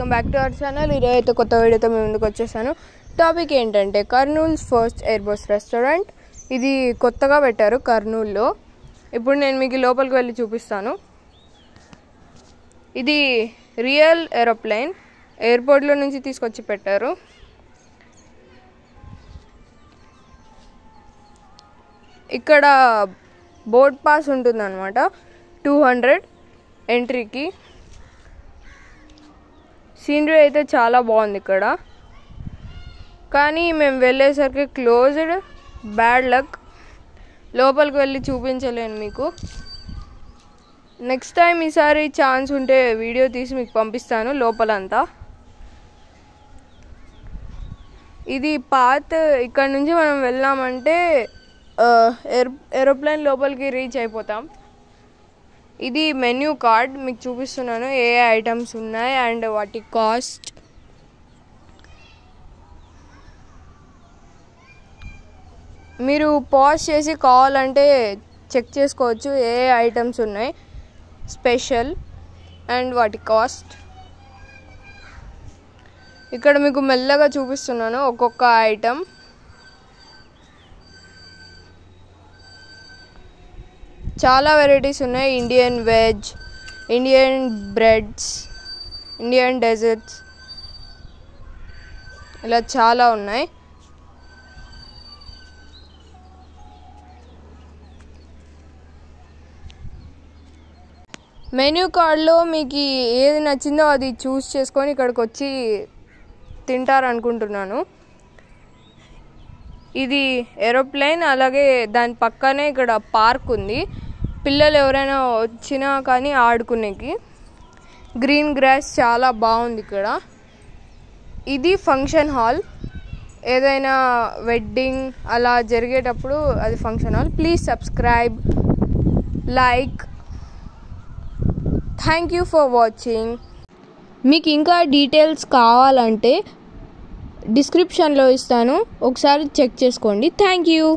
Welcome back to our channel. ఈరోజు అయితే కొత్త వీడియోతో మేము ముందుకు వచ్చేసాను. టాపిక్ ఏంటంటే కర్నూల్స్ ఫస్ట్ ఎయిర్బస్ రెస్టారెంట్. ఇది కొత్తగా పెట్టారు కర్నూల్లో. ఇప్పుడు నేను మీకు లోపలికి వెళ్ళి చూపిస్తాను. ఇది రియల్ ఏరోప్లేన్, ఎయిర్పోర్ట్లో నుంచి తీసుకొచ్చి పెట్టారు. ఇక్కడ బోర్డ్ పాస్ ఉంటుందన్నమాట, 200 ఎంట్రీకి. సీనరీ అయితే చాలా బాగుంది ఇక్కడ, కానీ మేము వెళ్ళేసరికి క్లోజ్డ్. బ్యాడ్ లక్, లోపలికి వెళ్ళి చూపించలేను మీకు. నెక్స్ట్ టైం ఈసారి ఛాన్స్ ఉంటే వీడియో తీసి మీకు పంపిస్తాను లోపలంతా. ఇది పాత్. ఇక్కడ నుంచి మనం వెళ్ళామంటే ఏరోప్లేన్ లోపలికి రీచ్ అయిపోతాం. ఇది మెన్యూ కార్డ్ మీకు చూపిస్తున్నాను, ఏ ఐటమ్స్ ఉన్నాయి అండ్ వాటి కాస్ట్. మీరు పాజ్ చేసి కావాలంటే చెక్ చేసుకోవచ్చు ఏ ఐటమ్స్ ఉన్నాయి స్పెషల్ అండ్ వాటి కాస్ట్. ఇక్కడ మీకు మెల్లగా చూపిస్తున్నాను ఒక్కొక్క ఐటమ్. చాలా వెరైటీస్ ఉన్నాయి. Indian veg, Indian breads, Indian desserts, ఇలా చాలా ఉన్నాయి. మెన్యూ కార్డ్లో మీకు ఏది నచ్చిందో అది చూస్ చేసుకొని ఇక్కడికి వచ్చి తింటారనుకుంటున్నాను. ఇది ఏరోప్లేన్, అలాగే దాని పక్కనే ఇక్కడ పార్క్ ఉంది. పిల్లలు ఎవరైనా వచ్చినా కానీ ఆడుకునేకి. గ్రీన్ గ్రాస్ చాలా బాగుంది ఇక్కడ. ఇది ఫంక్షన్ హాల్, ఏదైనా వెడ్డింగ్ అలా జరిగేటప్పుడు అది function hall. Please subscribe, like. Thank you for watching. మీకు ఇంకా డీటెయిల్స్ కావాలంటే డిస్క్రిప్షన్లో ఇస్తాను, ఒకసారి చెక్ చేసుకోండి. Thank you.